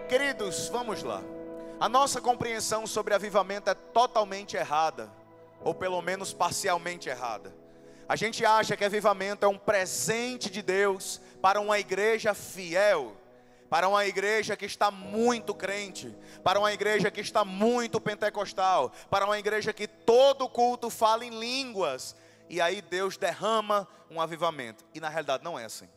Queridos, vamos lá. A nossa compreensão sobre avivamento é totalmente errada, ou pelo menos parcialmente errada. A gente acha que avivamento é um presente de Deus para uma igreja fiel, para uma igreja que está muito crente, para uma igreja que está muito pentecostal, para uma igreja que todo culto fala em línguas, e aí Deus derrama um avivamento. E na realidade não é assim.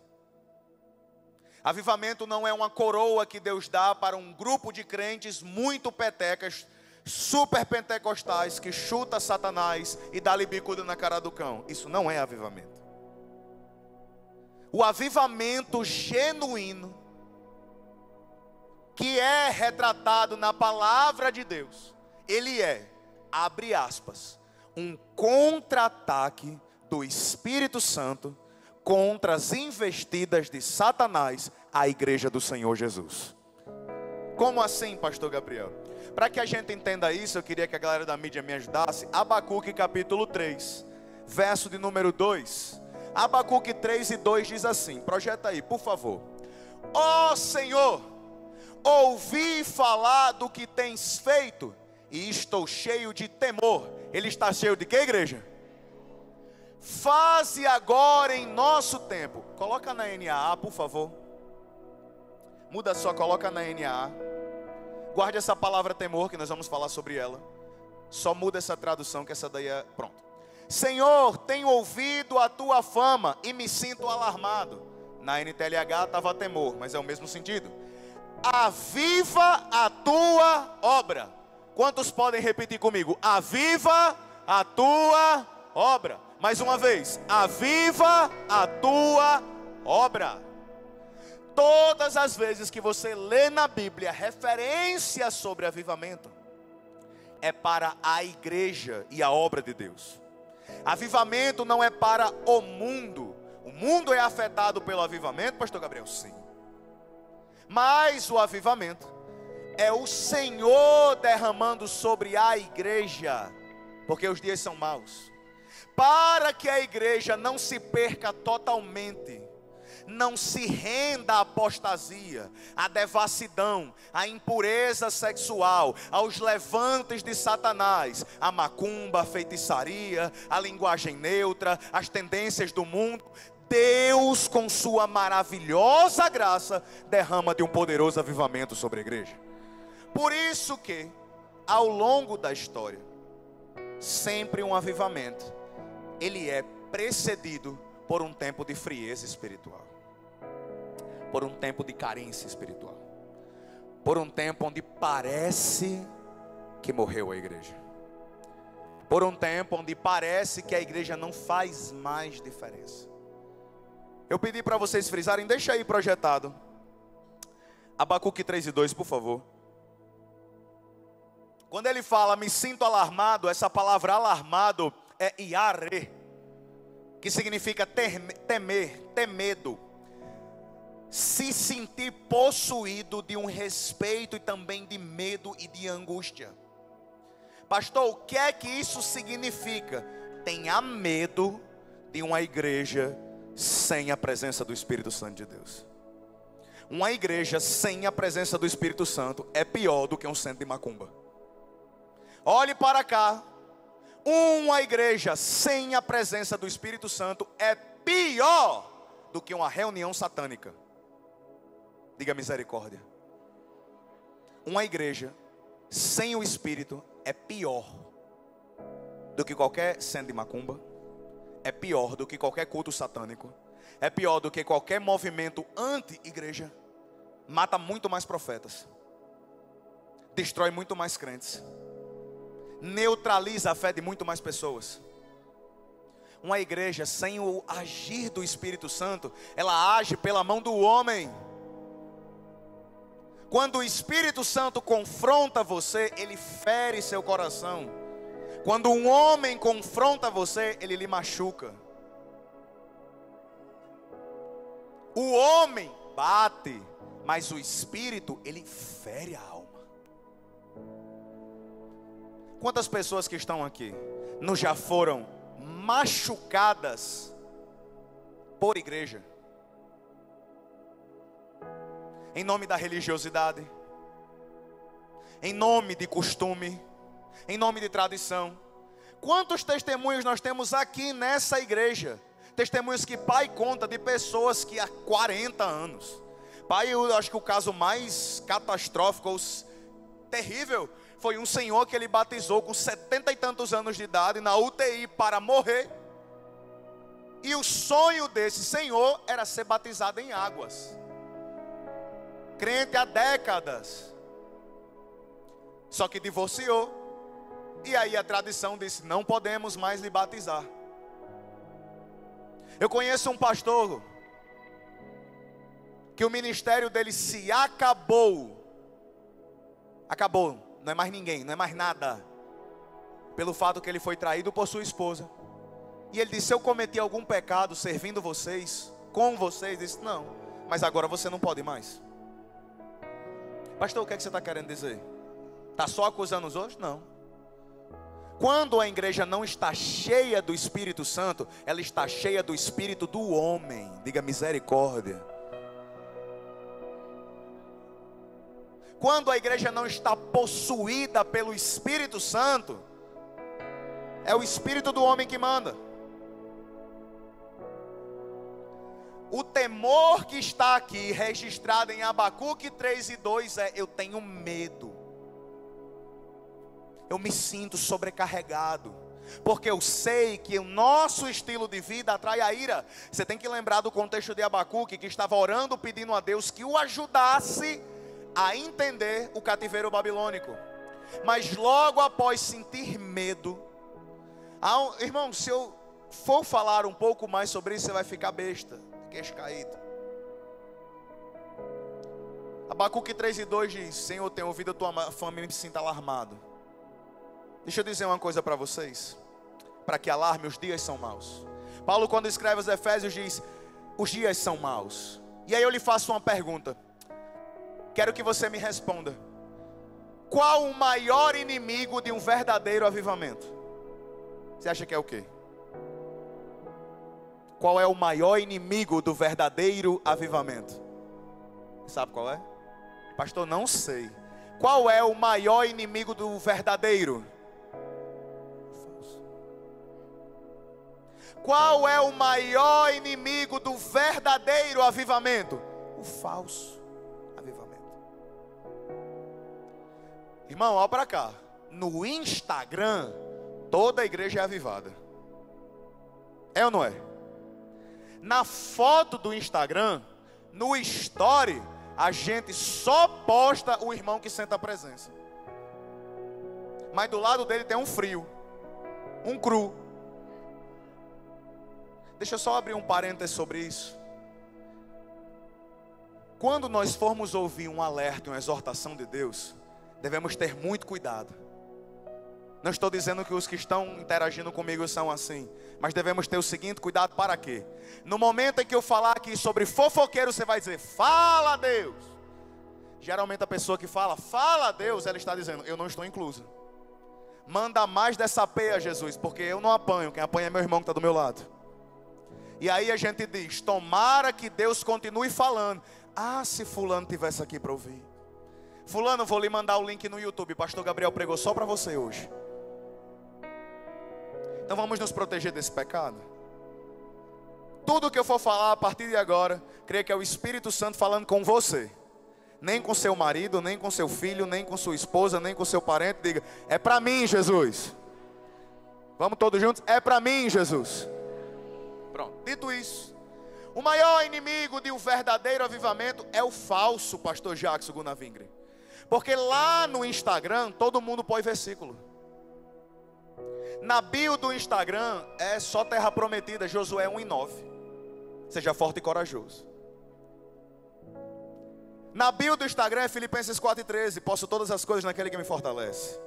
Avivamento não é uma coroa que Deus dá para um grupo de crentes muito petecas, super pentecostais, que chuta Satanás e dá-lhe bicuda na cara do cão. Isso não é avivamento. O avivamento genuíno, que é retratado na palavra de Deus, ele é, abre aspas, um contra-ataque do Espírito Santo contra as investidas de Satanás à igreja do Senhor Jesus. Como assim, pastor Gabriel? Para que a gente entenda isso, eu queria que a galera da mídia me ajudasse. Abacuque capítulo 3, verso de número 2. Abacuque 3 e 2 diz assim, projeta aí, por favor. Ó Senhor, ouvi falar do que tens feito e estou cheio de temor. Ele está cheio de quê, igreja? Faze agora em nosso tempo. Coloca na NAA, por favor. Muda só, coloca na NAA. Guarde essa palavra temor, que nós vamos falar sobre ela. Só muda essa tradução, que essa daí é... Pronto. Senhor, tenho ouvido a tua fama e me sinto alarmado. Na NTLH estava temor, mas é o mesmo sentido. Aviva a tua obra. Quantos podem repetir comigo? Aviva a tua obra. Mais uma vez, aviva a tua obra. Todas as vezes que você lê na Bíblia referência sobre avivamento, é para a igreja e a obra de Deus. Avivamento não é para o mundo. O mundo é afetado pelo avivamento, pastor Gabriel? Sim. Mas o avivamento é o Senhor derramando sobre a igreja, porque os dias são maus. Para que a igreja não se perca totalmente, não se renda à apostasia, à devassidão, à impureza sexual, aos levantes de Satanás, à macumba, à feitiçaria, à linguagem neutra, às tendências do mundo, Deus, com sua maravilhosa graça, derrama de um poderoso avivamento sobre a igreja. Por isso que, ao longo da história, sempre um avivamento, ele é precedido por um tempo de frieza espiritual, por um tempo de carência espiritual, por um tempo onde parece que morreu a igreja, por um tempo onde parece que a igreja não faz mais diferença. Eu pedi para vocês frisarem, deixa aí projetado, Abacuque 3 e 2, por favor. Quando ele fala, me sinto alarmado, essa palavra alarmado é iare, que significa temer, ter medo, se sentir possuído de um respeito e também de medo e de angústia. Pastor, o que é que isso significa? Tenha medo de uma igreja sem a presença do Espírito Santo de Deus. Uma igreja sem a presença do Espírito Santo é pior do que um centro de macumba. Olhe para cá. Uma igreja sem a presença do Espírito Santo é pior do que uma reunião satânica. Diga misericórdia. Uma igreja sem o Espírito é pior do que qualquer centro de macumba, é pior do que qualquer culto satânico, é pior do que qualquer movimento anti-igreja. Mata muito mais profetas, destrói muito mais crentes, neutraliza a fé de muito mais pessoas. Uma igreja sem o agir do Espírito Santo, ela age pela mão do homem. Quando o Espírito Santo confronta você, ele fere seu coração. Quando um homem confronta você, ele lhe machuca. O homem bate, mas o Espírito, ele fere a alma. Quantas pessoas que estão aqui não já foram machucadas por igreja? Em nome da religiosidade, em nome de costume, em nome de tradição. Quantos testemunhos nós temos aqui nessa igreja? Testemunhos que pai conta de pessoas que há 40 anos. Pai, eu acho que o caso mais catastrófico, terrível, foi um senhor que ele batizou com 70 e tantos anos de idade na UTI para morrer. E o sonho desse senhor era ser batizado em águas. Crente há décadas. Só que divorciou. E aí a tradição disse: não podemos mais lhe batizar. Eu conheço um pastor que o ministério dele se acabou. Acabou, não é mais ninguém, não é mais nada. Pelo fato que ele foi traído por sua esposa. E ele disse: se eu cometi algum pecado servindo vocês, com vocês, disse: não, mas agora você não pode mais. Pastor, o que é que você está querendo dizer? Está só acusando os outros? Não. Quando a igreja não está cheia do Espírito Santo, ela está cheia do espírito do homem. Diga misericórdia. Quando a igreja não está possuída pelo Espírito Santo, é o espírito do homem que manda. O temor que está aqui registrado em Abacuque 3:2 é: eu tenho medo. Eu me sinto sobrecarregado, porque eu sei que o nosso estilo de vida atrai a ira. Você tem que lembrar do contexto de Abacuque, que estava orando, pedindo a Deus que o ajudasse a entender o cativeiro babilônico. Mas logo após sentir medo, irmão, se eu for falar um pouco mais sobre isso, você vai ficar besta, queixo caído. Abacuque 3:2 diz: Senhor, tenho ouvido a tua fama e me sinto alarmado. Deixa eu dizer uma coisa para vocês, para que alarme: os dias são maus. Paulo, quando escreve aos Efésios, diz: os dias são maus. E aí eu lhe faço uma pergunta, quero que você me responda: qual o maior inimigo de um verdadeiro avivamento? Você acha que é o quê? Qual é o maior inimigo do verdadeiro avivamento? Sabe qual é? Pastor, não sei. Qual é o maior inimigo do verdadeiro? Qual é o maior inimigo do verdadeiro avivamento? O falso avivamento. Irmão, olha para cá. No Instagram, toda a igreja é avivada. É ou não é? Na foto do Instagram, no story, a gente só posta o irmão que senta a presença. Mas do lado dele tem um frio, um cru. Deixa eu só abrir um parênteses sobre isso. Quando nós formos ouvir um alerta, uma exortação de Deus, devemos ter muito cuidado. Não estou dizendo que os que estão interagindo comigo são assim, mas devemos ter o seguinte cuidado: para quê? No momento em que eu falar aqui sobre fofoqueiro, você vai dizer: fala a Deus. Geralmente a pessoa que fala, fala a Deus, ela está dizendo: eu não estou inclusa. Manda mais dessa peia, Jesus, porque eu não apanho, quem apanha é meu irmão que está do meu lado. E aí a gente diz: tomara que Deus continue falando. Ah, se fulano tivesse aqui para ouvir. Fulano, vou lhe mandar o link no YouTube, pastor Gabriel pregou só para você hoje. Então vamos nos proteger desse pecado. Tudo que eu for falar a partir de agora, creia que é o Espírito Santo falando com você. Nem com seu marido, nem com seu filho, nem com sua esposa, nem com seu parente. Diga: é para mim, Jesus. Vamos todos juntos? É para mim, Jesus. Pronto, dito isso, o maior inimigo de um verdadeiro avivamento é o falso, pastor Jackson Gunavingre. Porque lá no Instagram, todo mundo põe versículo. Na bio do Instagram é só terra prometida, Josué 1:9. Seja forte e corajoso. Na bio do Instagram é Filipenses 4:13. Posso todas as coisas naquele que me fortalece.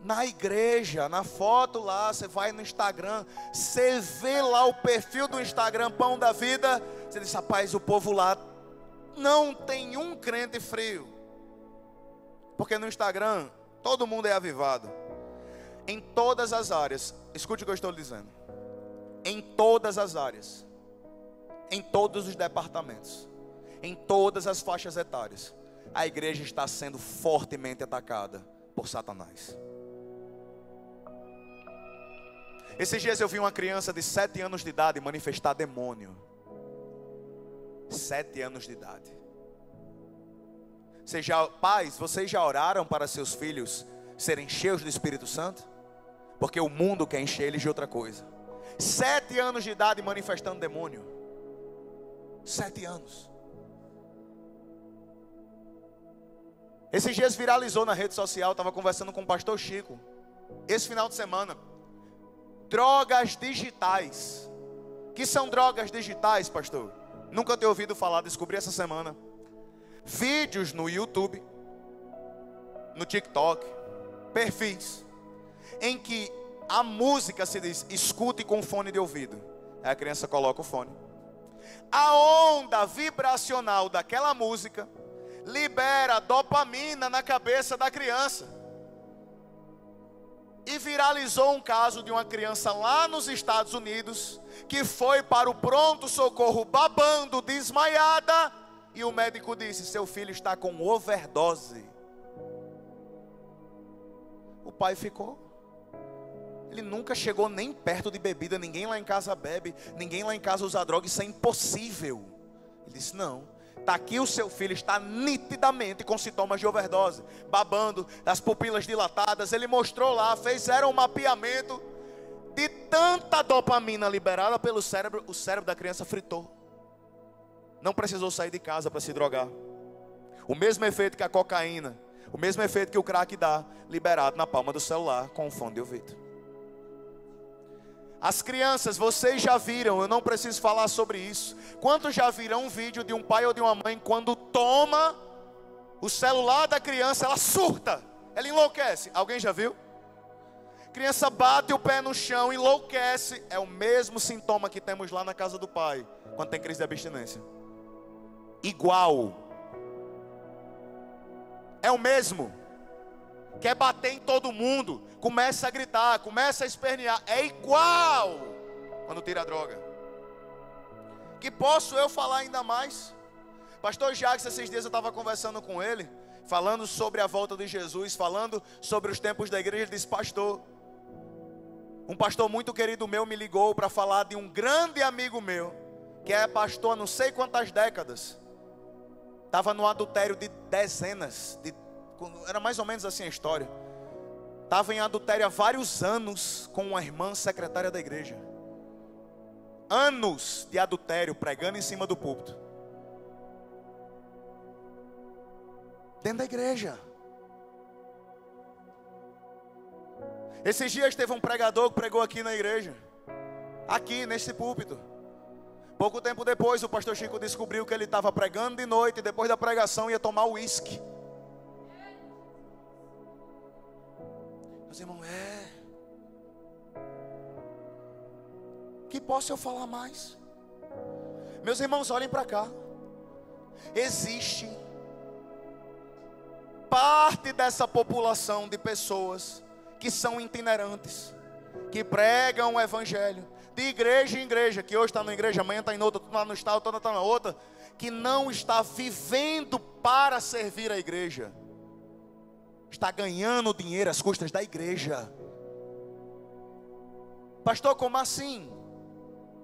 Na igreja, na foto lá, você vai no Instagram, você vê lá o perfil do Instagram, Pão da Vida. Você diz: rapaz, o povo lá não tem um crente frio. Porque no Instagram, todo mundo é avivado. Em todas as áreas, escute o que eu estou lhe dizendo. Em todas as áreas, em todos os departamentos, em todas as faixas etárias, a igreja está sendo fortemente atacada por Satanás. Esses dias eu vi uma criança de 7 anos de idade manifestar demônio. 7 anos de idade. Pais, vocês já oraram para seus filhos serem cheios do Espírito Santo? Porque o mundo quer encher eles de outra coisa. 7 anos de idade manifestando demônio. 7 anos. Esses dias viralizou na rede social. Estava conversando com o pastor Chico esse final de semana. Drogas digitais. Que são drogas digitais, pastor? Nunca tinha ouvido falar, descobri essa semana. Vídeos no YouTube, no TikTok, perfis, em que a música se diz, escute com fone de ouvido. Aí a criança coloca o fone. A onda vibracional daquela música libera dopamina na cabeça da criança. E viralizou um caso de uma criança lá nos Estados Unidos, que foi para o pronto-socorro babando, desmaiada, e o médico disse, seu filho está com overdose. O pai ficou. Ele nunca chegou nem perto de bebida, ninguém lá em casa bebe, ninguém lá em casa usa droga, isso é impossível. Ele disse, não, está aqui o seu filho, está nitidamente com sintomas de overdose, babando, as pupilas dilatadas. Ele mostrou lá, fizeram um mapeamento de tanta dopamina liberada pelo cérebro, o cérebro da criança fritou. Não precisou sair de casa para se drogar. O mesmo efeito que a cocaína, o mesmo efeito que o crack dá, liberado na palma do celular com o fone de ouvido. As crianças, vocês já viram, eu não preciso falar sobre isso. Quantos já viram um vídeo de um pai ou de uma mãe, quando toma o celular da criança, ela surta, ela enlouquece? Alguém já viu? Criança bate o pé no chão, enlouquece. É o mesmo sintoma que temos lá na casa do pai, quando tem crise de abstinência. Igual. É o mesmo. Quer bater em todo mundo, começa a gritar, começa a espernear. É igual quando tira a droga. Que posso eu falar ainda mais? Pastor Jacques, esses dias eu estava conversando com ele, falando sobre a volta de Jesus, falando sobre os tempos da igreja. Ele disse, pastor, um pastor muito querido meu me ligou para falar de um grande amigo meu, que é pastor há não sei quantas décadas. Estava no adultério de dezenas, era mais ou menos assim a história. Estava em adultério há vários anos com uma irmã secretária da igreja. Anos de adultério, pregando em cima do púlpito. Dentro da igreja. Esses dias teve um pregador que pregou aqui na igreja. Aqui, nesse púlpito. Pouco tempo depois, o pastor Chico descobriu que ele estava pregando de noite, e depois da pregação ia tomar uísque. Meus irmãos, que posso eu falar mais? Meus irmãos, olhem para cá. Existe parte dessa população de pessoas que são itinerantes, que pregam o evangelho de igreja em igreja, que hoje está na igreja, amanhã está em outra, lá no estado, toda está na outra, que não está vivendo para servir a igreja, está ganhando dinheiro às custas da igreja. Pastor, como assim?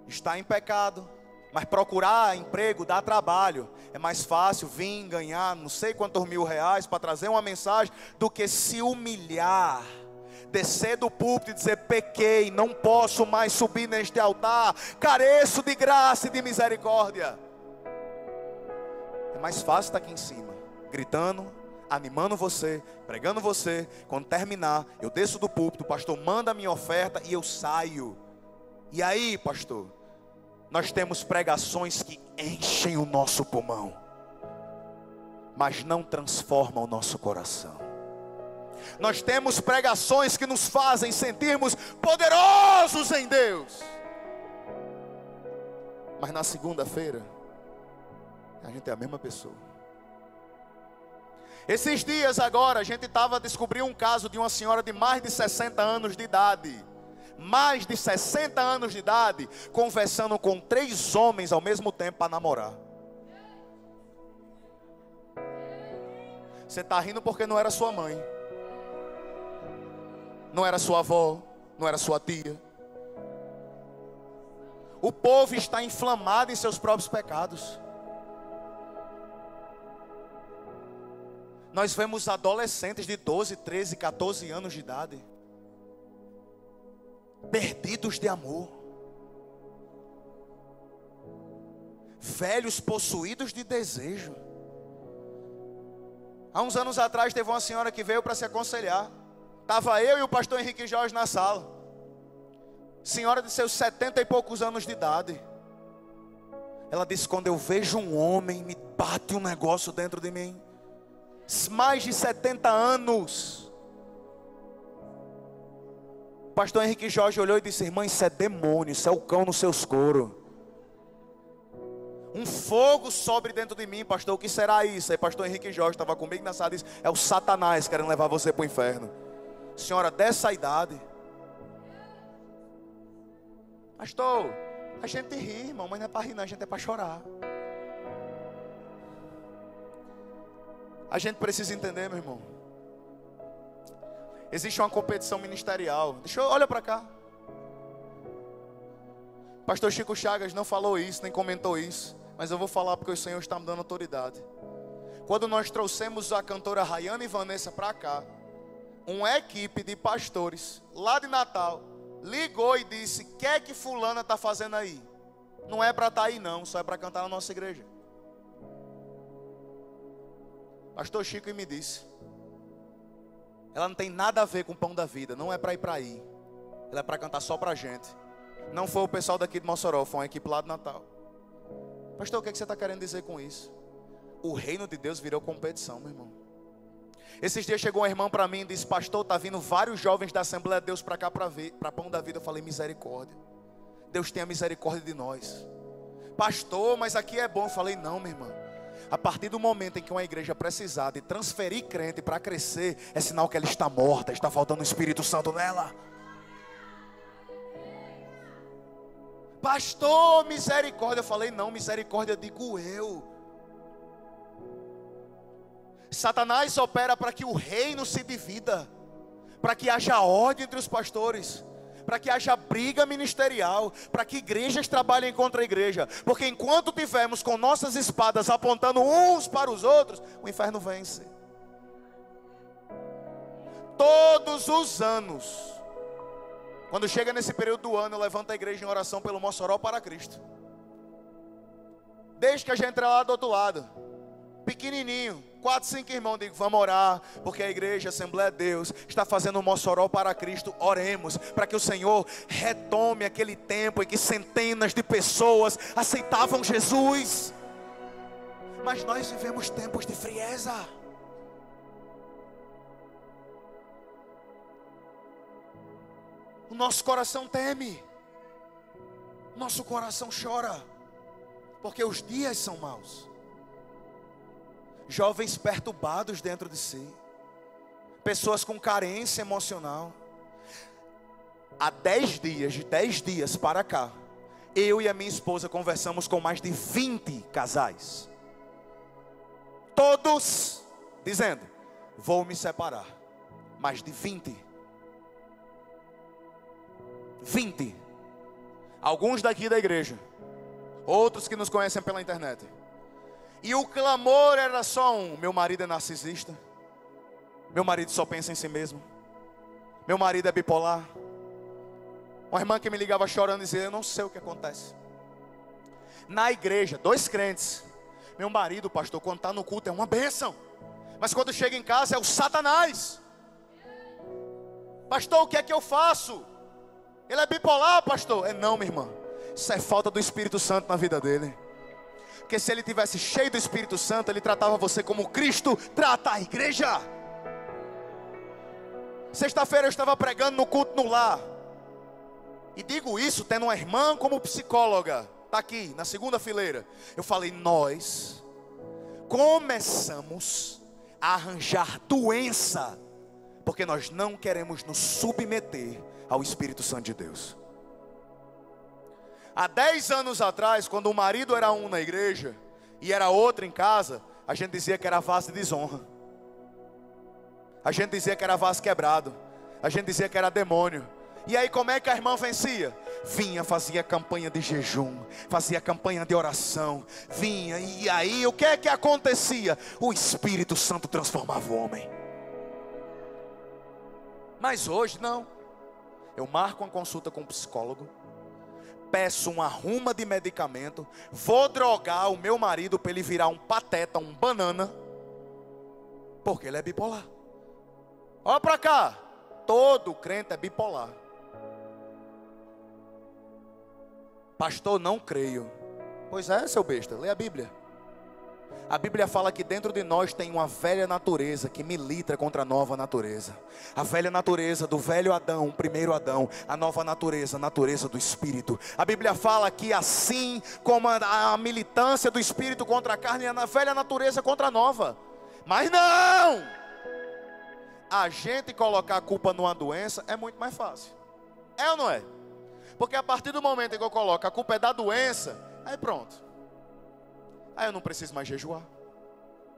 Está em pecado, mas procurar emprego dá trabalho. É mais fácil vir ganhar não sei quantos R$1.000 para trazer uma mensagem, do que se humilhar, descer do púlpito e dizer, pequei, não posso mais subir neste altar, careço de graça e de misericórdia. É mais fácil estar aqui em cima, gritando, animando você, pregando você. Quando terminar, eu desço do púlpito, o pastor manda a minha oferta e eu saio. E aí, pastor, nós temos pregações que enchem o nosso pulmão, mas não transformam o nosso coração. Nós temos pregações que nos fazem sentirmos poderosos em Deus, mas na segunda-feira a gente é a mesma pessoa. Esses dias agora a gente descobriu um caso de uma senhora de mais de 60 anos de idade. Mais de 60 anos de idade, conversando com 3 homens ao mesmo tempo para namorar. Você está rindo porque não era sua mãe, não era sua avó, não era sua tia. O povo está inflamado em seus próprios pecados. Nós vemos adolescentes de 12, 13, 14 anos de idade, perdidos de amor, velhos possuídos de desejo. Há uns anos atrás teve uma senhora que veio para se aconselhar. Estava eu e o pastor Henrique Jorge na sala. Senhora de seus 70 e poucos anos de idade. Ela disse: quando eu vejo um homem, me bate um negócio dentro de mim. Mais de 70 anos. O pastor Henrique Jorge olhou e disse: irmã, isso é demônio, isso é o cão nos seus coros. Um fogo sobe dentro de mim, pastor, o que será isso? Aí pastor Henrique Jorge estava comigo na sala e disse: é o Satanás querendo levar você para o inferno. Senhora dessa idade. Pastor, a gente ri, irmão, mas não é para rir não, a gente é para chorar. A gente precisa entender, meu irmão. Existe uma competição ministerial. Olha para cá. Pastor Chico Chagas não falou isso, nem comentou isso, mas eu vou falar porque o Senhor está me dando autoridade. Quando nós trouxemos a cantora Rayane e Vanessa para cá, uma equipe de pastores lá de Natal ligou e disse: o que é que fulana está fazendo aí? Não é para estar aí não, só é para cantar na nossa igreja. Pastor Chico me disse: ela não tem nada a ver com o pão da vida, não é para ir para aí, ela é para cantar só para a gente. Não foi o pessoal daqui de Mossoró, foi uma equipe lá de Natal. Pastor, o que é que você está querendo dizer com isso? O reino de Deus virou competição, meu irmão. Esses dias chegou uma irmã para mim e disse: pastor, está vindo vários jovens da Assembleia de Deus para cá para pão da vida. Eu falei: misericórdia, Deus tenha misericórdia de nós. Pastor, mas aqui é bom. Eu falei: não, minha irmã, a partir do momento em que uma igreja precisar de transferir crente para crescer, é sinal que ela está morta, está faltando o Espírito Santo nela. Pastor, misericórdia. Eu falei: não, misericórdia digo eu. Satanás opera para que o reino se divida, para que haja ordem entre os pastores, para que haja briga ministerial, para que igrejas trabalhem contra a igreja. Porque enquanto tivermos com nossas espadas apontando uns para os outros, o inferno vence. Todos os anos, quando chega nesse período do ano, eu levanto a igreja em oração pelo Mossoró para Cristo. Desde que a gente entra lá do outro lado, pequenininho, 4, 5 irmãos, digo: vamos orar, porque a igreja, a Assembleia de Deus, está fazendo um Mossoró para Cristo. Oremos, para que o Senhor retome aquele tempo em que centenas de pessoas aceitavam Jesus. Mas nós vivemos tempos de frieza. O nosso coração teme, nosso coração chora, porque os dias são maus. Jovens perturbados dentro de si, pessoas com carência emocional. Há 10 dias, de 10 dias para cá, eu e a minha esposa conversamos com mais de 20 casais, todos dizendo: vou me separar. Mais de 20. Alguns daqui da igreja, outros que nos conhecem pela internet. E o clamor era só um: meu marido é narcisista, meu marido só pensa em si mesmo, meu marido é bipolar. Uma irmã que me ligava chorando dizia: eu não sei o que acontece. Na igreja, 2 crentes: meu marido, pastor, quando está no culto é uma bênção, mas quando chega em casa é o Satanás. Pastor, o que é que eu faço? Ele é bipolar, pastor. Não, minha irmã, isso é falta do Espírito Santo na vida dele. Porque se ele tivesse cheio do Espírito Santo, ele tratava você como Cristo trata a igreja. Sexta-feira eu estava pregando no culto no lar, e digo isso tendo uma irmã como psicóloga, está aqui na segunda fileira. Eu falei: nós começamos a arranjar doença, porque nós não queremos nos submeter ao Espírito Santo de Deus. Há 10 anos atrás, quando o marido era um na igreja e era outro em casa, a gente dizia que era vaso de desonra. A gente dizia que era vaso quebrado. A gente dizia que era demônio. E aí como é que a irmã vencia? Vinha, fazia campanha de jejum, fazia campanha de oração. Vinha, e aí o que é que acontecia? O Espírito Santo transformava o homem. Mas hoje não. Eu marco uma consulta com um psicólogo, peço uma ruma de medicamento, vou drogar o meu marido para ele virar um pateta, um banana, porque ele é bipolar. Olha para cá, todo crente é bipolar. Pastor, não creio. Pois é, seu besta, lê a Bíblia. A Bíblia fala que dentro de nós tem uma velha natureza que milita contra a nova natureza. A velha natureza do velho Adão, o primeiro Adão. A nova natureza, a natureza do Espírito. A Bíblia fala que assim como a militância do Espírito contra a carne, a velha natureza contra a nova. Mas não! A gente colocar a culpa numa doença é muito mais fácil. É ou não é? Porque a partir do momento em que eu coloco a culpa é da doença, aí pronto. Aí eu não preciso mais jejuar.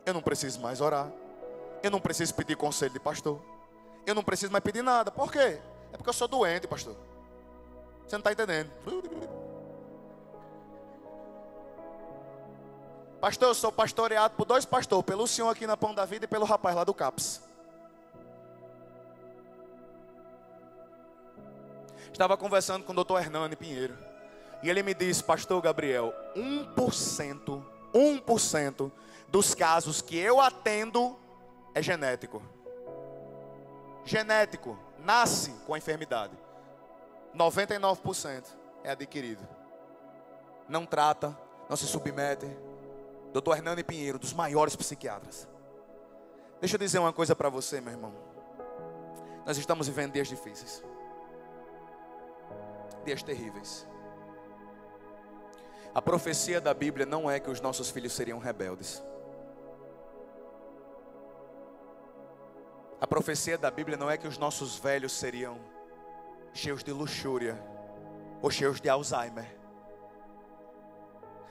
Eu não preciso mais orar. Eu não preciso pedir conselho de pastor. Eu não preciso mais pedir nada. Por quê? É porque eu sou doente, pastor. Você não está entendendo. Pastor, eu sou pastoreado por 2 pastores. Pelo senhor aqui na Pão da Vida e pelo rapaz lá do CAPS. Estava conversando com o doutor Hernani Pinheiro. E ele me disse, pastor Gabriel, 1% dos casos que eu atendo é genético. Genético, nasce com a enfermidade. 99% é adquirido. Não trata, não se submete. Dr. Hernani Pinheiro, dos maiores psiquiatras. Deixa eu dizer uma coisa para você, meu irmão. Nós estamos vivendo dias difíceis. Dias terríveis. A profecia da Bíblia não é que os nossos filhos seriam rebeldes. A profecia da Bíblia não é que os nossos velhos seriam cheios de luxúria ou cheios de Alzheimer.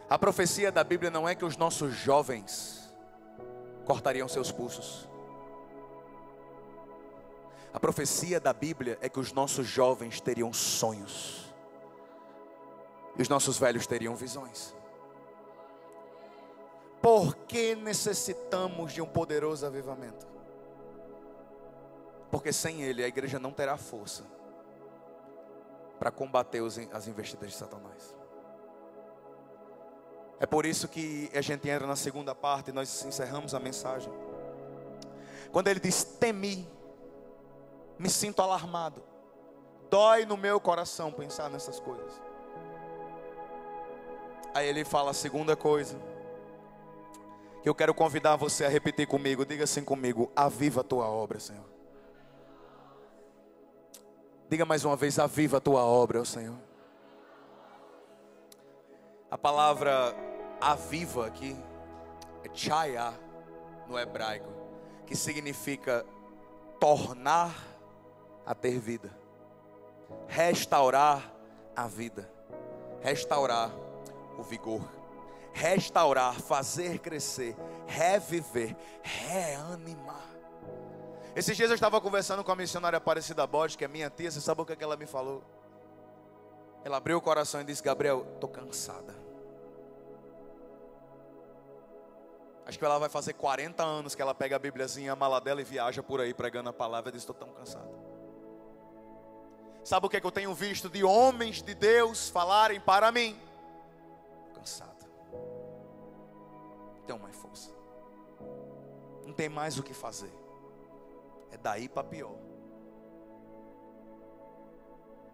A profecia da Bíblia não é que os nossos jovens cortariam seus pulsos. A profecia da Bíblia é que os nossos jovens teriam sonhos. E os nossos velhos teriam visões. Por que necessitamos de um poderoso avivamento? Porque sem ele a igreja não terá força para combater as investidas de Satanás. É por isso que a gente entra na segunda parte e nós encerramos a mensagem. Quando ele diz, temi, me sinto alarmado. Dói no meu coração pensar nessas coisas. Aí ele fala a segunda coisa, que eu quero convidar você a repetir comigo. Diga assim comigo, aviva a tua obra, Senhor. Diga mais uma vez, aviva a tua obra, Senhor. A palavra aviva aqui é chaya no hebraico, que significa tornar a ter vida, restaurar a vida, restaurar o vigor, restaurar, fazer crescer, reviver, reanimar. Esses dias eu estava conversando com a missionária Aparecida Borges, que é minha tia. Você sabe o que ela me falou? Ela abriu o coração e disse, Gabriel, estou cansada. Acho que ela vai fazer 40 anos que ela pega a Bíbliazinha, a mala dela e viaja por aí pregando a palavra. Eu disse, estou tão cansada. Sabe o que é que eu tenho visto de homens de Deus falarem para mim? Cansado. Não tenho mais força. Não tem mais o que fazer. É daí para pior.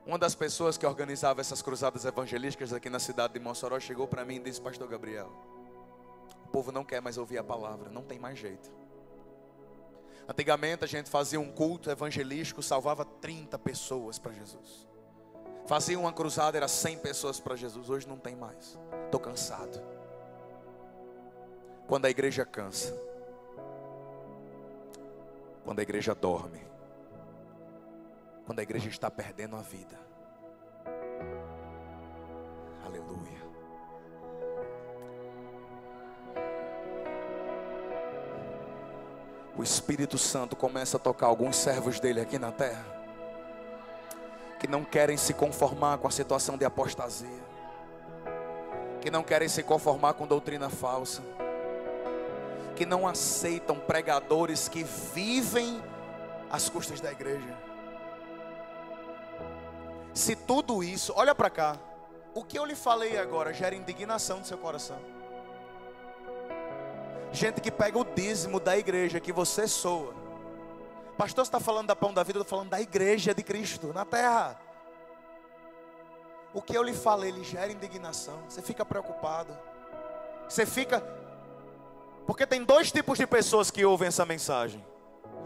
Uma das pessoas que organizava essas cruzadas evangelísticas aqui na cidade de Mossoró chegou para mim e disse, pastor Gabriel, o povo não quer mais ouvir a palavra, não tem mais jeito. Antigamente a gente fazia um culto evangelístico, salvava 30 pessoas para Jesus. Fazia uma cruzada, era 100 pessoas para Jesus. Hoje não tem mais. Estou cansado. Quando a igreja cansa, quando a igreja dorme, quando a igreja está perdendo a vida. Aleluia. o Espírito Santo começa a tocar alguns servos dele aqui na terra, que não querem se conformar com a situação de apostasia, que não querem se conformar com doutrina falsa, que não aceitam pregadores que vivem às custas da igreja. Se tudo isso, olha para cá, o que eu lhe falei agora gera indignação no seu coração. Gente que pega o dízimo da igreja que você soa. Pastor, você está falando da Pão da Vida? Eu estou falando da igreja de Cristo na terra. O que eu lhe falei, ele gera indignação. Você fica preocupado. Você fica... Porque tem dois tipos de pessoas que ouvem essa mensagem.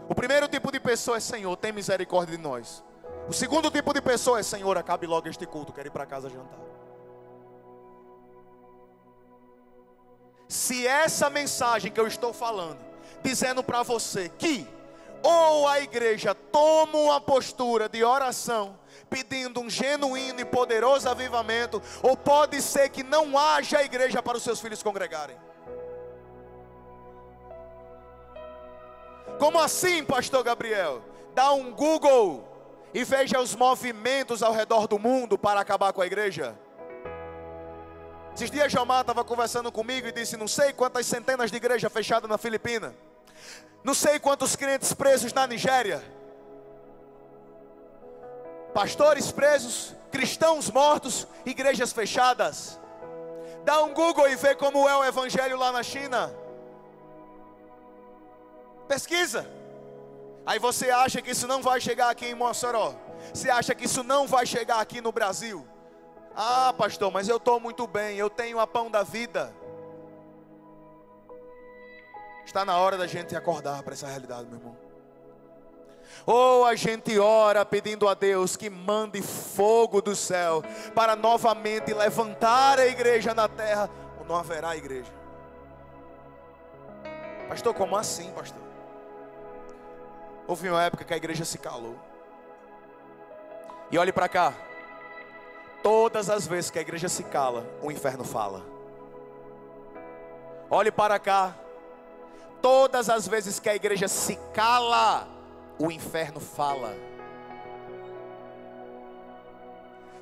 O primeiro tipo de pessoa é: Senhor, tem misericórdia de nós. O segundo tipo de pessoa é: Senhor, acabe logo este culto, quero ir para casa jantar. Se essa mensagem que eu estou falando, dizendo para você que ou a igreja toma uma postura de oração, pedindo um genuíno e poderoso avivamento, ou pode ser que não haja igreja para os seus filhos congregarem. Como assim, pastor Gabriel? Dá um Google e veja os movimentos ao redor do mundo para acabar com a igreja. Esses dias Jomar estava conversando comigo e disse: não sei quantas centenas de igrejas fechadas na Filipina, não sei quantos crentes presos na Nigéria, pastores presos, cristãos mortos, igrejas fechadas. Dá um Google e vê como é o evangelho lá na China. Pesquisa. Aí você acha que isso não vai chegar aqui em Mossoró? Você acha que isso não vai chegar aqui no Brasil? Ah, pastor, mas eu estou muito bem, eu tenho a Pão da Vida. Está na hora da gente acordar para essa realidade, meu irmão. Ou a gente ora pedindo a Deus que mande fogo do céu para novamente levantar a igreja na terra, ou não haverá igreja. Pastor, como assim, pastor? Houve uma época que a igreja se calou. E olhe para cá. Todas as vezes que a igreja se cala, o inferno fala. Olhe para cá. Todas as vezes que a igreja se cala, o inferno fala.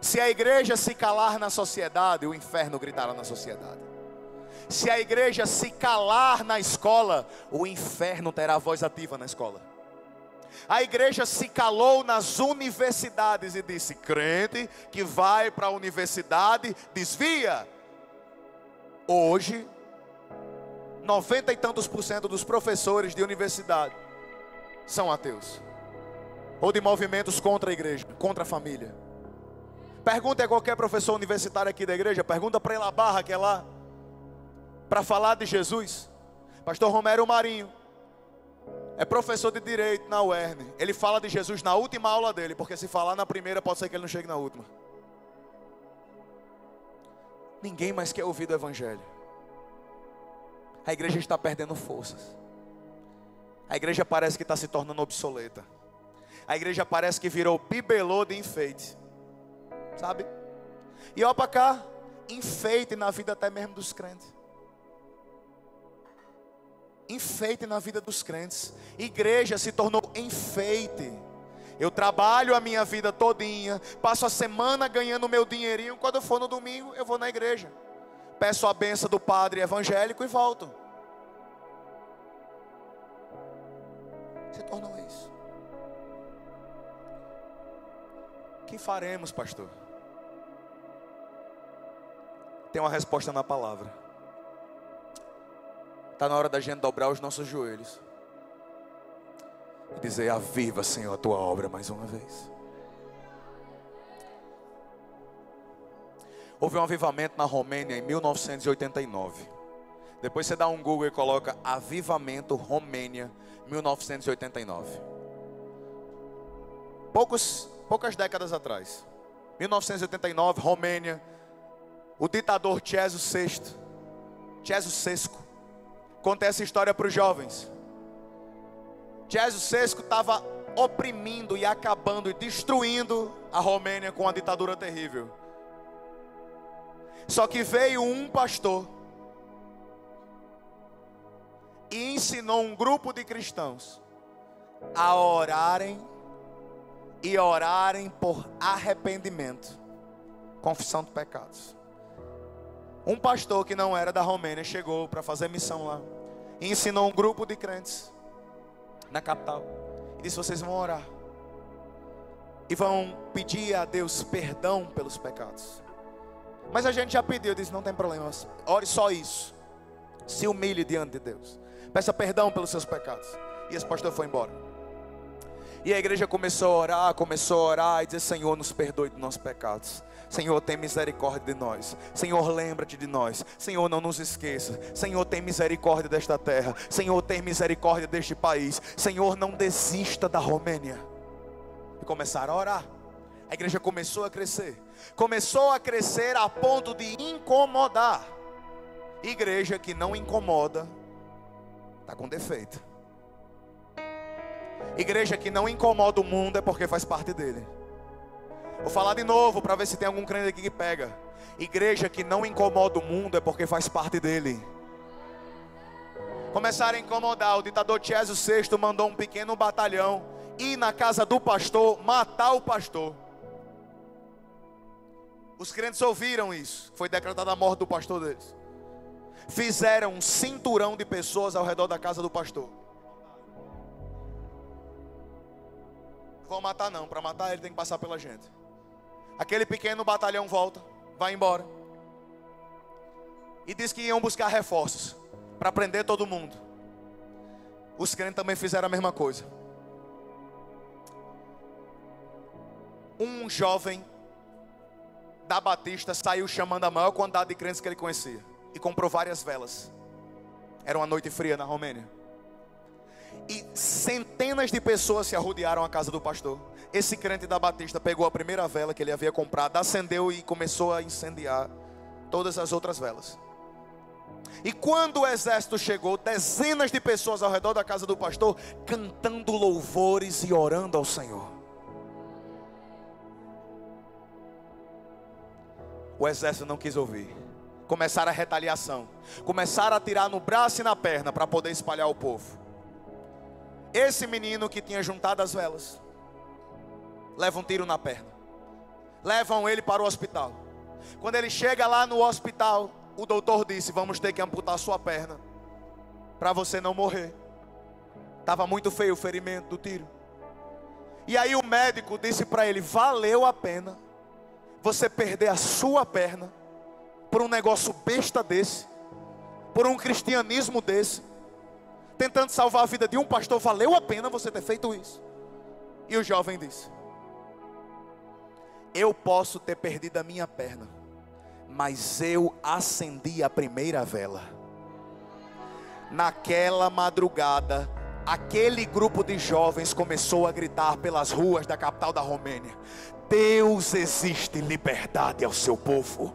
Se a igreja se calar na sociedade, o inferno gritará na sociedade. Se a igreja se calar na escola, o inferno terá voz ativa na escola. A igreja se calou nas universidades e disse: crente que vai para a universidade desvia. Hoje 90 e tantos % dos professores de universidade são ateus, ou de movimentos contra a igreja, contra a família. Pergunte a qualquer professor universitário aqui da igreja, pergunta para ele a barra que é lá, para falar de Jesus. Pastor Romero Marinho é professor de direito na UERN. Ele fala de Jesus na última aula dele, porque se falar na primeira, pode ser que ele não chegue na última. Ninguém mais quer ouvir do evangelho. A igreja está perdendo forças. A igreja parece que está se tornando obsoleta. A igreja parece que virou bibelô de enfeite, sabe? E olha para cá, enfeite na vida até mesmo dos crentes. Enfeite na vida dos crentes. Igreja se tornou enfeite. Eu trabalho a minha vida todinha, passo a semana ganhando meu dinheirinho. Quando eu for no domingo, eu vou na igreja, peço a benção do padre evangélico e volto. Se tornou isso. O que faremos, pastor? Tem uma resposta na palavra. Está na hora da gente dobrar os nossos joelhos e dizer: aviva, Senhor, a tua obra mais uma vez. Houve um avivamento na Romênia em 1989. Depois você dá um Google e coloca avivamento Romênia 1989. Poucas décadas atrás, 1989, Romênia. O ditador Ceausescu conta essa história para os jovens. Ceausescu estava oprimindo e acabando e destruindo a Romênia com uma ditadura terrível. Só que veio um pastor e ensinou um grupo de cristãos a orarem e orarem por arrependimento, confissão de pecados. Um pastor que não era da Romênia chegou para fazer missão lá e ensinou um grupo de crentes na capital. E disse: vocês vão orar e vão pedir a Deus perdão pelos pecados. Mas a gente já pediu, disse: não tem problema, ore só isso. Se humilhe diante de Deus, peça perdão pelos seus pecados. E esse pastor foi embora. E a igreja começou a orar e dizer: Senhor, nos perdoe dos nossos pecados. Senhor, tem misericórdia de nós. Senhor, lembra-te de nós. Senhor, não nos esqueça. Senhor, tem misericórdia desta terra. Senhor, tem misericórdia deste país. Senhor, não desista da Romênia. E começaram a orar. A igreja começou a crescer. Começou a crescer a ponto de incomodar. Igreja que não incomoda está com defeito. Igreja que não incomoda o mundo é porque faz parte dele. Vou falar de novo para ver se tem algum crente aqui que pega. Igreja que não incomoda o mundo é porque faz parte dele. Começaram a incomodar. O ditador Tiesio VI mandou um pequeno batalhão ir na casa do pastor, matar o pastor. Os crentes ouviram isso. Foi decretada a morte do pastor deles. Fizeram um cinturão de pessoas ao redor da casa do pastor. Não vão matar não, para matar ele tem que passar pela gente. Aquele pequeno batalhão volta, vai embora. E diz que iam buscar reforços para prender todo mundo. Os crentes também fizeram a mesma coisa. Um jovem da Batista saiu chamando a maior quantidade de crentes que ele conhecia e comprou várias velas. Era uma noite fria na Romênia. E centenas de pessoas se arrodearam à casa do pastor. Esse crente da Batista pegou a primeira vela que ele havia comprado, acendeu e começou a incendiar todas as outras velas. E quando o exército chegou, dezenas de pessoas ao redor da casa do pastor, cantando louvores e orando ao Senhor. O exército não quis ouvir. Começaram a retaliação. Começaram a atirar no braço e na perna para poder espalhar o povo. Esse menino que tinha juntado as velas leva um tiro na perna. Levam ele para o hospital. Quando ele chega lá no hospital, o doutor disse: vamos ter que amputar sua perna para você não morrer. Estava muito feio o ferimento do tiro. E aí o médico disse para ele: valeu a pena você perder a sua perna por um negócio besta desse, por um cristianismo desse, tentando salvar a vida de um pastor. Valeu a pena você ter feito isso. E o jovem disse: eu posso ter perdido a minha perna, mas eu acendi a primeira vela. Naquela madrugada, aquele grupo de jovens começou a gritar pelas ruas da capital da Romênia: Deus existe, liberdade ao seu povo.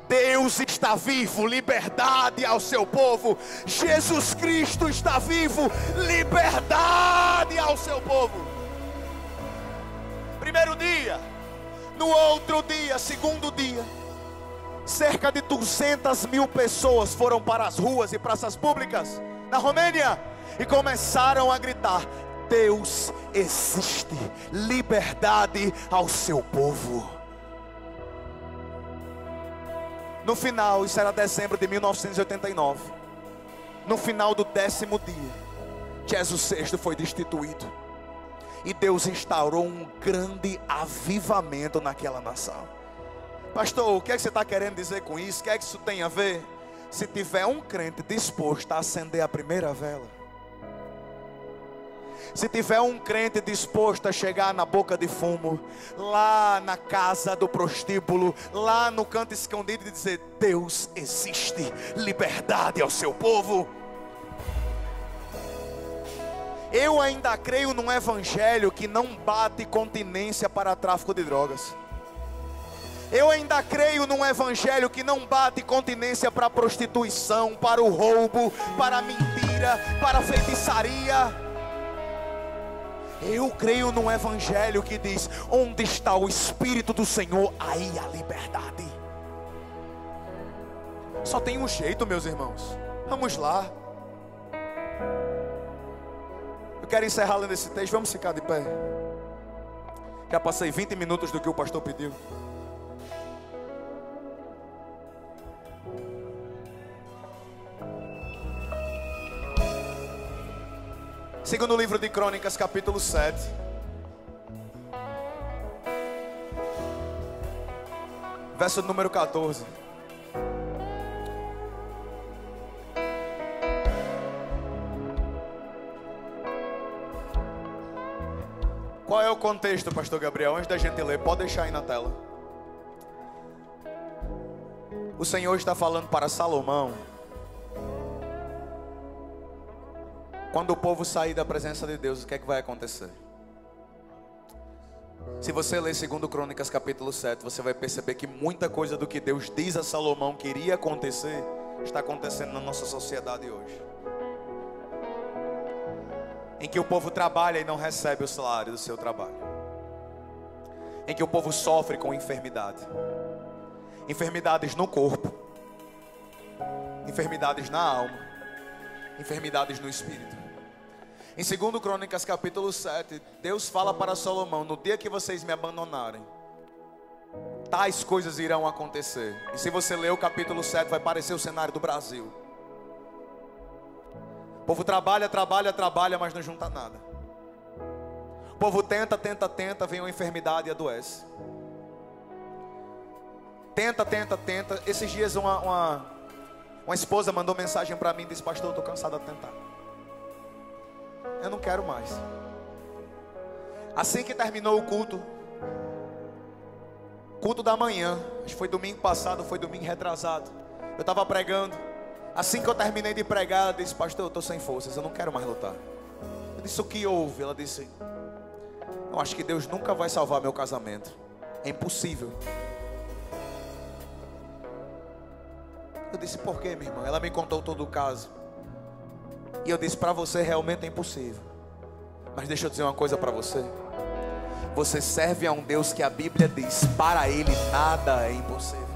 Deus está vivo, liberdade ao seu povo. Jesus Cristo está vivo, liberdade ao seu povo. Primeiro dia. No outro dia, segundo dia, cerca de 200.000 pessoas foram para as ruas e praças públicas na Romênia e começaram a gritar: Deus existe, liberdade ao seu povo. No final, isso era dezembro de 1989. No final do 10º dia, Jesus VI foi destituído. E Deus instaurou um grande avivamento naquela nação. Pastor, o que é que você está querendo dizer com isso? O que é que isso tem a ver? Se tiver um crente disposto a acender a primeira vela, se tiver um crente disposto a chegar na boca de fumo, lá na casa do prostíbulo, lá no canto escondido, e dizer: Deus existe, liberdade ao seu povo. Eu ainda creio num evangelho que não bate continência para tráfico de drogas. Eu ainda creio num evangelho que não bate continência para prostituição, para o roubo, para a mentira, para a feitiçaria. Eu creio num evangelho que diz: onde está o Espírito do Senhor, aí a liberdade. Só tem um jeito, meus irmãos. Vamos lá. Eu quero encerrar lendo esse texto. Vamos ficar de pé. Já passei 20 minutos do que o pastor pediu. Segundo livro de Crônicas, capítulo 7. Verso número 14. Qual é o contexto, pastor Gabriel? Antes da gente ler, pode deixar aí na tela. O Senhor está falando para Salomão. Quando o povo sair da presença de Deus, o que é que vai acontecer? Se você ler 2 Crônicas capítulo 7, você vai perceber que muita coisa do que Deus diz a Salomão que iria acontecer, está acontecendo na nossa sociedade hoje. Em que o povo trabalha e não recebe o salário do seu trabalho. Em que o povo sofre com enfermidade. Enfermidades no corpo. Enfermidades na alma. Enfermidades no espírito. Em 2 Crônicas capítulo 7, Deus fala para Salomão: no dia que vocês me abandonarem, tais coisas irão acontecer. E se você ler o capítulo 7, vai parecer o cenário do Brasil. O povo trabalha, mas não junta nada. O povo tenta, vem uma enfermidade e adoece. Tenta. Esses dias uma esposa mandou mensagem para mim e disse: pastor, eu estou cansada de tentar. Eu não quero mais. Assim que terminou o culto da manhã, acho que foi domingo passado, foi domingo retrasado, eu estava pregando. Assim que eu terminei de pregar, ela disse: pastor, eu estou sem forças, eu não quero mais lutar. Eu disse: o que houve? Ela disse: eu acho que Deus nunca vai salvar meu casamento. É impossível. Eu disse: por quê, minha irmã? Ela me contou todo o caso. E eu disse: para você realmente é impossível. Mas deixa eu dizer uma coisa para você. Você serve a um Deus que a Bíblia diz: para Ele nada é impossível.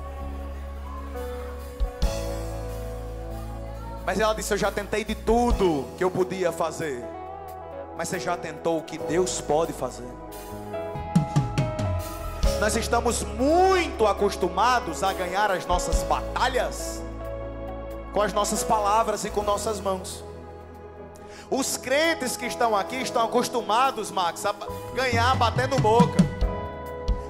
Mas ela disse: eu já tentei de tudo que eu podia fazer. Mas você já tentou o que Deus pode fazer? Nós estamos muito acostumados a ganhar as nossas batalhas com as nossas palavras e com nossas mãos. Os crentes que estão aqui estão acostumados, Max, a ganhar batendo boca,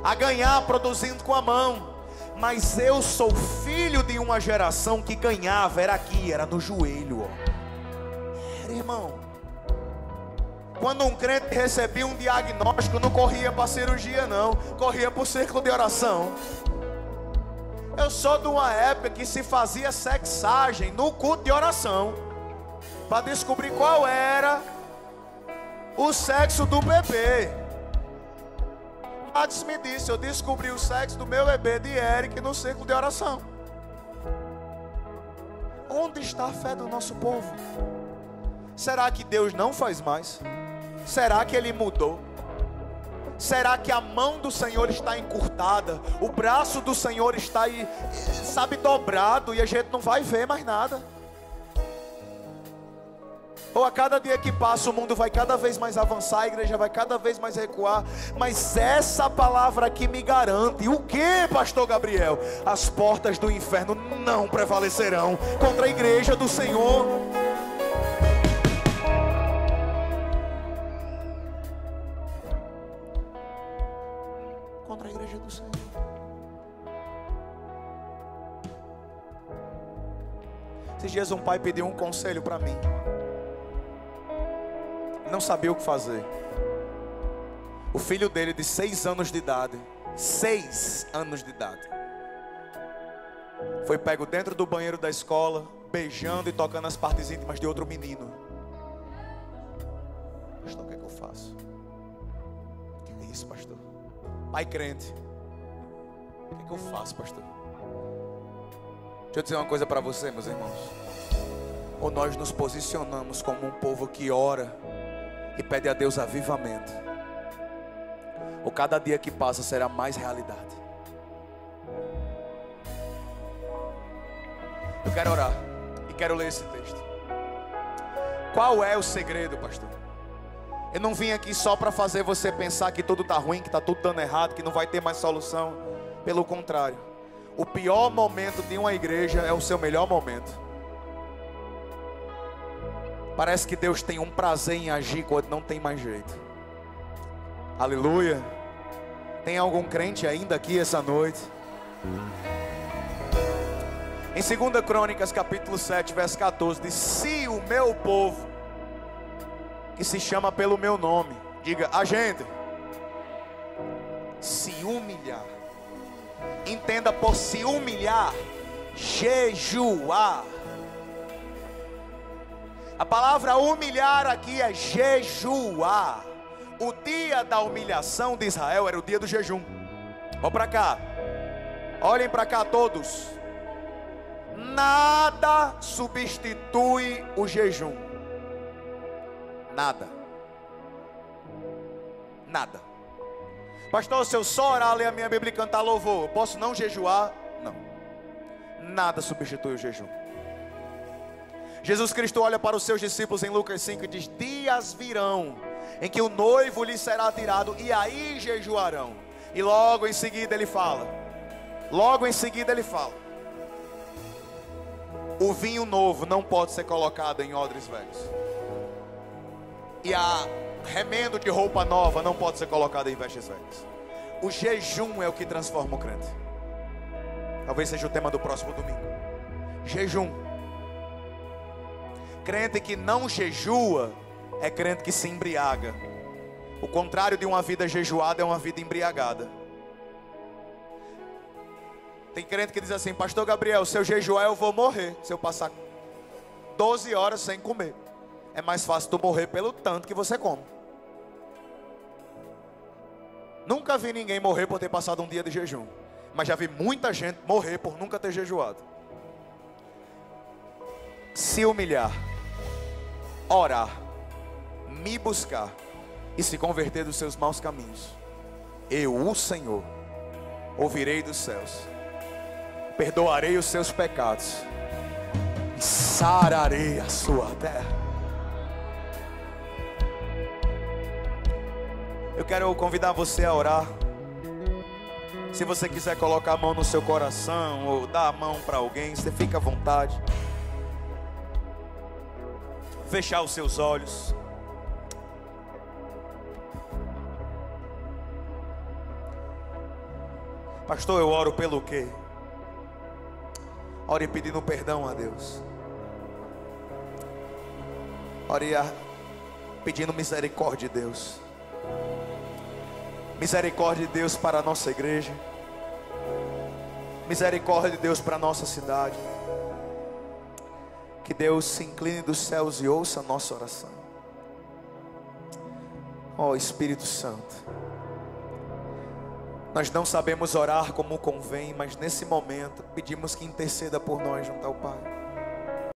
a ganhar produzindo com a mão. Mas eu sou filho de uma geração que ganhava, era aqui, era no joelho, ó. Era, irmão. Quando um crente recebia um diagnóstico, não corria para cirurgia não, corria para o círculo de oração. Eu sou de uma época que se fazia sexagem no culto de oração, para descobrir qual era o sexo do bebê. Max me disse: eu descobri o sexo do meu bebê de Eric no círculo de oração. Onde está a fé do nosso povo? Será que Deus não faz mais? Será que Ele mudou? Será que a mão do Senhor está encurtada? O braço do Senhor está aí, sabe, dobrado, e a gente não vai ver mais nada? Ou a cada dia que passa o mundo vai cada vez mais avançar, a igreja vai cada vez mais recuar. Mas essa palavra aqui me garante. O que, pastor Gabriel? As portas do inferno não prevalecerão contra a igreja do Senhor. Contra a igreja do Senhor. Esses dias um pai pediu um conselho para mim. Não sabia o que fazer. O filho dele de 6 anos de idade, 6 anos de idade, foi pego dentro do banheiro da escola, beijando e tocando as partes íntimas de outro menino. Pastor, o que é que eu faço? O que é isso, pastor? Pai crente, o que é que eu faço, pastor? Deixa eu dizer uma coisa para você, meus irmãos. Ou nós nos posicionamos como um povo que ora e pede a Deus avivamento, ou cada dia que passa será mais realidade. Eu quero orar e quero ler esse texto. Qual é o segredo, pastor? Eu não vim aqui só para fazer você pensar que tudo está ruim, que está tudo dando errado, que não vai ter mais solução. Pelo contrário, o pior momento de uma igreja é o seu melhor momento. Parece que Deus tem um prazer em agir quando não tem mais jeito. Aleluia. Tem algum crente ainda aqui essa noite? Em 2 Crônicas capítulo 7 verso 14 diz: se o meu povo, que se chama pelo meu nome, diga, a gente se humilhar. Entenda por se humilhar, jejuar. A palavra humilhar aqui é jejuar. O dia da humilhação de Israel era o dia do jejum. Vão para cá, olhem para cá todos. Nada substitui o jejum. Nada. Nada. Pastor, se eu só orar, ler a minha Bíblia e cantar louvor, eu posso não jejuar? Não. Nada substitui o jejum. Jesus Cristo olha para os seus discípulos em Lucas 5 e diz: dias virão em que o noivo lhe será tirado, e aí jejuarão. E logo em seguida ele fala, o vinho novo não pode ser colocado em odres velhos, e a remendo de roupa nova não pode ser colocado em vestes velhas. O jejum é o que transforma o crente. Talvez seja o tema do próximo domingo. Jejum. Crente que não jejua é crente que se embriaga. O contrário de uma vida jejuada é uma vida embriagada. Tem crente que diz assim: pastor Gabriel, se eu jejuar eu vou morrer. Se eu passar 12 horas sem comer, é mais fácil tu morrer pelo tanto que você come. Nunca vi ninguém morrer por ter passado um dia de jejum, mas já vi muita gente morrer por nunca ter jejuado. Se humilhar, orar, me buscar e se converter dos seus maus caminhos, eu, o Senhor, ouvirei dos céus, perdoarei os seus pecados e sararei a sua terra. Eu quero convidar você a orar. Se você quiser colocar a mão no seu coração ou dar a mão para alguém, você fica à vontade. Fechar os seus olhos. Pastor, eu oro pelo quê? Ore pedindo perdão a Deus. Ore pedindo misericórdia de Deus. Misericórdia de Deus para a nossa igreja. Misericórdia de Deus para a nossa cidade. Que Deus se incline dos céus e ouça a nossa oração. Ó Espírito Santo, nós não sabemos orar como convém, mas nesse momento pedimos que interceda por nós junto ao Pai.